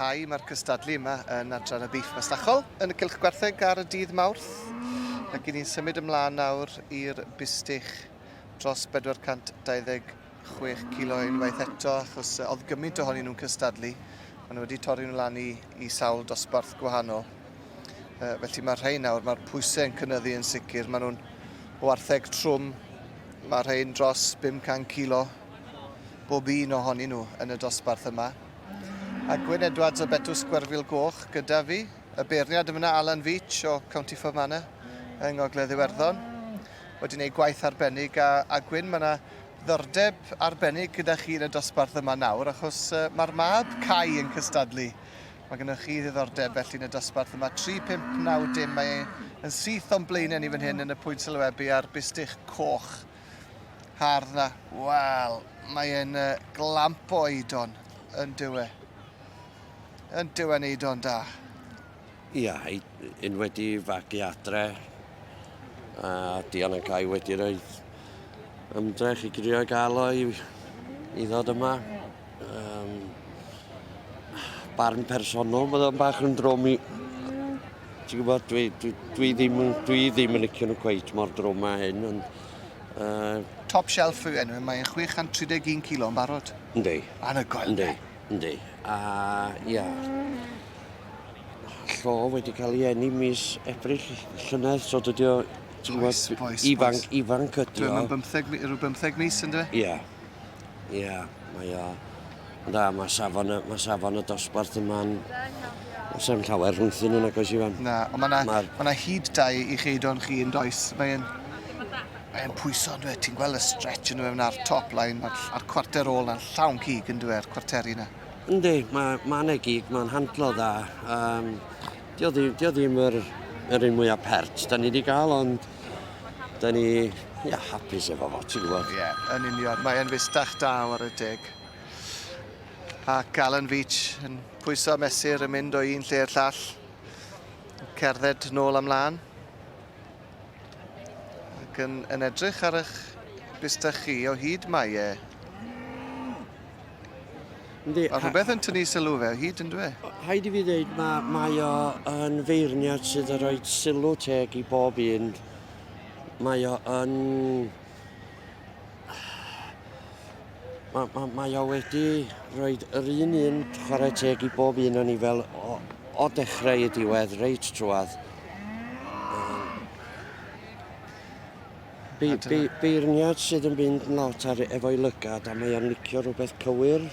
Ai, mae'r cystadlu yma yn adran y Biff Masnachol yn y cylch gwartheg ar y dydd Mawrth. Ac i ni'n symud ymlaen nawr i'r Bustach dros 426 kilo unwaith eto, achos oedd gymaint ohonyn nhw'n cystadlu. Maen nhw wedi torri nhw lan i sawl dosbarth gwahanol. Felly mae'r rhain nawr, mae'r pwysau yn cynyddu yn sicr. Maen nhw'n wartheg trwm, mae'r rhain dros 500 kilo bob un ohonyn nhw yn y dosbarth yma. A Gwyn Edwards o Betws Gwerfil Goch gyda fi. Y beirniad yma Alan Veach o County Fermanagh yng Ngogledd Iwerddon. Wedi gwneud gwaith arbennig a Gwyn, mae yna ddordeb arbennig gyda chi yn y dosbarth yma nawr, achos mae'r mab Cai yn cystadlu. Mae gennych chi ddiddordeb felly yn y dosbarth yma. 3-5-9 mae yn syth o'n blaenau ni fan hyn yn y pwynt sylwebu ar Bustach Coch. Hardd na. Wel, mae'n glamp o eidon yn dywe. Yn dywe neidon da. Ia, unwaith i fagu adre. A Dian yn cael wedi rhoi ymdrech i grio gael o i ddod yma. Barn personol, bydd o'n bach yn drwm i... Ti'n gwybod, dwi ddim yn licio nhw cweit mor drwm a hyn. Top shelf yw enw, mae'n 631 kilo yn barod. Yndi. Anhygoel. Yndi. A ia, Llo wedi cael ei eni mis Ebrill llynedd, so dydy o, ti'n gwybod, ifanc ydy o. Rhyw 15 mis yn dwi? Ia, mae o. Da, mae safon y dosbarth yma'n... Sa'n llawer rhwngthyn yn agos i fan. Na, ond mae yna hyd dau i cheidon chi yn does. Mae'n pwyso yn dwi, ti'n gweld y stretch yn dwi ar top line, a'r cwarter ôl na'n llawn cig yn dwi, ar cwarteri na. Yndi, mae'n gig, mae'n handlo dda. Dio ddim yr un mwyaf pert da ni wedi cael, ond da ni hapus efo fo, ti'n gwybod? Ie, yn union. Mae'n fustach da ar y deg. Ac Alan Veach yn pwyso mesur yn mynd o un lle i'r llall. Cerdded nôl amlaen. Ac yn edrych ar eich Bustach chi o hyd mae e. A rhywbeth yn tynnu sylw fe, hyd yn dwi? Haid i fi ddweud, mae o yn feirniad sydd yn rhoi sylw teg i bob un. Mae o yn... Mae o wedi rhoi yr un chwarae teg i bob un o'n i fel o dechrau y diwedd, reit trwad. Beirniad sydd yn mynd yn lot efo'i lygad a mae o'n licio rhywbeth cywir.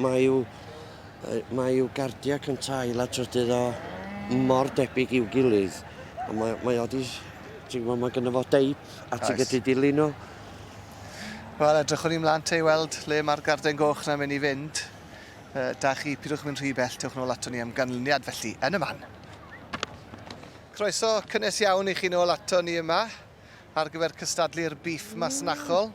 Mae i'w gardiac yn tail a trydydd o mor debyg i'w gilydd. Mae o di... Ti'n gwybod, mae gynnu fo deip a ti'n gallu dilyn o. Wel, edrychwn ni mlaen te i weld le mae'r garden goch na'n mynd i fynd. Da chi, pidwch mynd rhy bell, tewch nôl ato ni am ganlyniad felly yn y man. Croeso cynnes iawn i chi nôl ato ni yma ar gyfer cystadlu'r Biff Masnachol.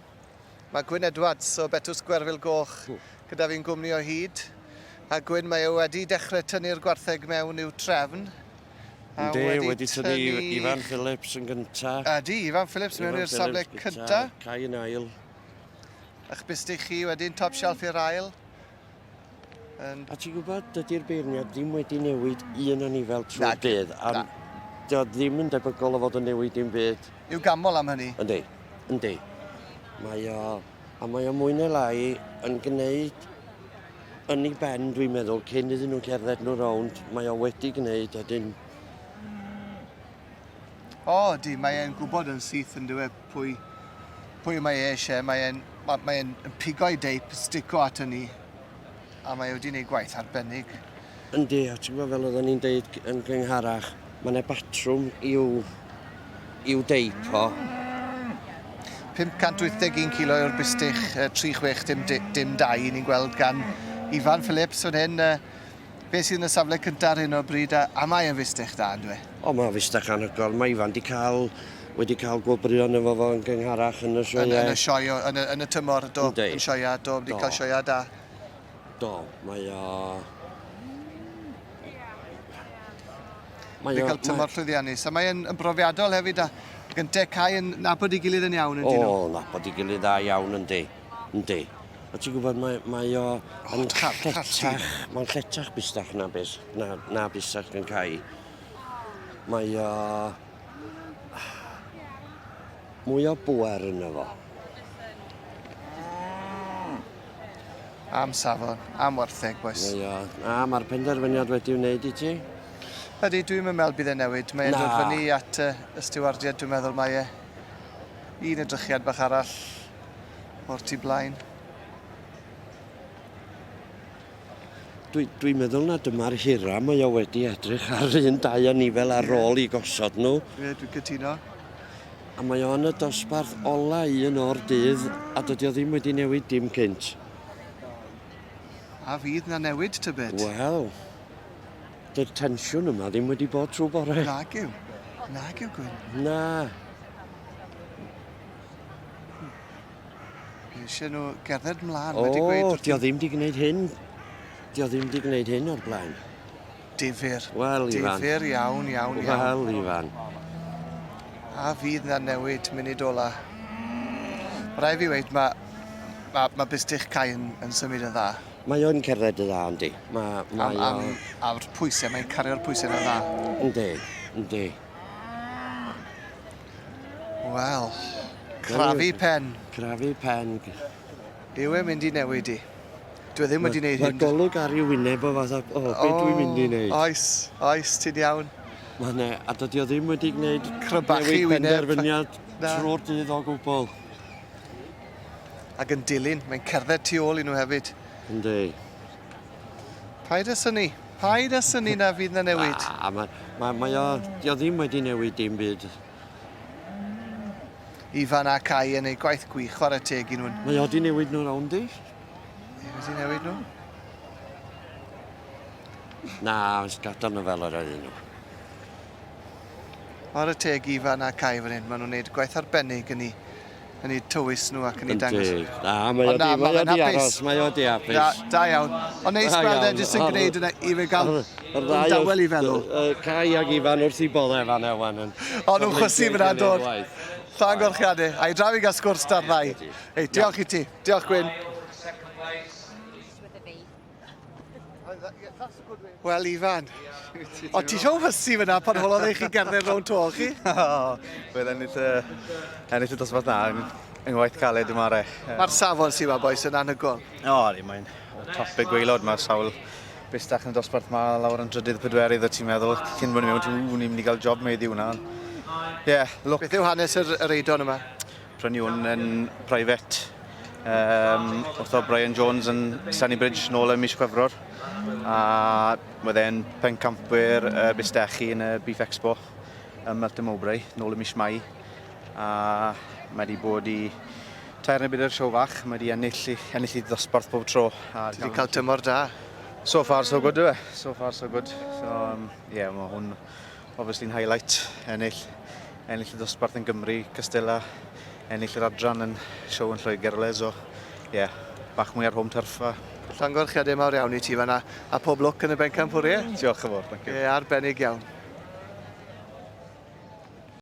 Mae Gwyn Edwards o Betws Gwerfil Goch gyda fi'n gwmni o hyd. A Gwyn, mae wedi dechrau tynnu'r gwartheg mewn i'w trefn. Wedi tynnu Ifan Phillips yn gynta. Ydy, Ifan Phillips mewn i'r safle cynta. Cai yn ail. A'ch Bustach chi wedyn top shelf i'r ail. A ti'n gwybod, dydy'r beirniad ddim wedi newid un o'n i fel trwy'r dydd. Dio ddim yn debygol o fod yn newid dim byd. Yw gamol am hynny? Yndi. Mae o mwy neu lai yn gwneud yn ei ben, dwi'n meddwl, cyn iddyn nhw cerdded nhw rownd. Mae o wedi gwneud, ydyn... Di, mae e'n gwybod yn syth yn dweud pwy mae eisiau. Mae e'n pigo'i deip, stico at hynny. A mae wedi gwneud gwaith arbennig. Yndi, a ti'n gwybod fel oedden ni'n deud yn gyngharach, mae yna batrwm i'w deip o. 581 kilo yw'r Bustach, 36 dim 2 ni'n gweld gan Ifan Phillips fan hyn. Be sydd yn y safle cyntaf hyn o bryd, a mae yn Bustach da, yn dwi? Mae Bustach anhygoel. Mae Ifan wedi cael gwobrion efo fo yn gyngharach yn y sioe. Yn y tymor, do, yn sioia, do, wedi cael sioia da. Do, mae o... Wedi cael tymor llwyddiannus, a mae'n brofiadol hefyd, a gyntaf Cai yn nabod i gilydd yn iawn yn dyn nhw? Nabod i gilydd dda iawn, yndi. A ti'n gwybod, mae o yn cardi. lletach, mae'n lletach bustach na bustach yn cael. Mae o mwy o bwer yna fo. Am safon, am wartheg, boes. Mae o, mae'r penderfyniad wedi wneud I ti? Ydy, dwi'n meddwl bydd e'n newid. Mae'n Na. dod fyny at y stiwardiad, dwi'n meddwl mae un edrychiad bach arall o'r tu blaen. Dwi'n meddwl na dyma'r hira mae o wedi edrych ar un dau a nifel ar ôl I gosod nhw. Ie, dwi'n cytuno. A mae o yn y dosbarth ola un o'r dydd a dydy o ddim wedi newid dim cynt. A fydd na newid tybed. Wel, dy'r tensiwn yma ddim wedi bod trwy bore. Nag yw. Nag yw, Gwyn. Na. Eisiau nhw gerdded mlaen, O, wedi gweud... di o ddim di gwneud hyn. Di o ddim di gwneud hyn o'r blaen. Difyr. Wel, Ifan. Difyr iawn. Wel, Ifan. A fydd na newid munud ola. Rai fi weid, mae Bustach Cai yn symud yn dda. Mae o'n cerdded y dda, yndi. A'r pwysau, mae'n cario'r pwysau yn dda. Yndi. Wel, crafu pen. Crafu pen. Yw e mynd I newid I? Dwi ddim wedi gwneud hyn. Mae golwg ar i'w wyneb o fatha, be dwi'n mynd I wneud? Oes, ti'n iawn. A dydy o ddim wedi gwneud Crybachu wyneb. penderfyniad trwy'r dydd o gwbl. Ac yn dilyn, mae'n cerdded tu ôl I nhw hefyd. Yndi. Paid â syni na fydd na newid. Di o ddim wedi newid dim byd. Ifan a Cai yn ei gwaith gwych, chwarae teg I nhw'n. Mae o di newid nhw rawn di? Wedi newid nhw? Na, oes gadael nhw fel yr ydyn nhw. Chwarae teg Ifan a Cai fan hyn, maen nhw'n gwneud gwaith arbennig yn ei tywys nhw ac yn ei dangos. Na, mae o di aros, mae o di apus. Da iawn. Ond neis gweld jyst yn gwneud yna I fe gael dawel I feddwl. Cai ag Ifan wrth I boddau fan ewan. O, nhw'n chwysu fyna dod. Llan gorchiadau. Ai, draw I gael sgwrs da'r ddau. Ei, diolch I ti. Diolch, Gwyn. Wel, Ifan. O, ti eisiau hysu fyna pan holodd eich chi gerdded rownd to chi? Bydd ennill y dosbarth na yn gwaith caled yma re. Mae'r safon sy'n ma, boes, yn anhygoel. O, mae'n topic gweilod. Mae sawl Bustach yn y dosbarth ma lawr yn drydydd pedwerydd o ti'n meddwl cyn bod ni'n mynd I gael job meid I hwnna. Ie, look. Beth yw hanes yr eidon yma? Prynu hwn yn private. Wrth o Brian Jones yn Stanley nôl ym mis Chwefror. A oedd e'n pencampwyr Bustachi yn y Beef Expo ym Melton Mowbray, nôl ym mis Mai. A mae wedi bod I tair neu bedair siow fach, mae wedi ennill I ddosbarth pob tro. Ti wedi cael tymor da? So far so good, yw e? So far so good. So, yeah, mae hwn obviously'n highlight. Ennill y dosbarth yn Gymru, Castella, ennill yr adran yn siow yn Lloegr. So, yeah, bach mwy ar home turf. Llongorchiadau mawr iawn I ti fan'na, a pob lwc yn y bencampwriau. Diolch yn fawr, thank you. Arbennig iawn.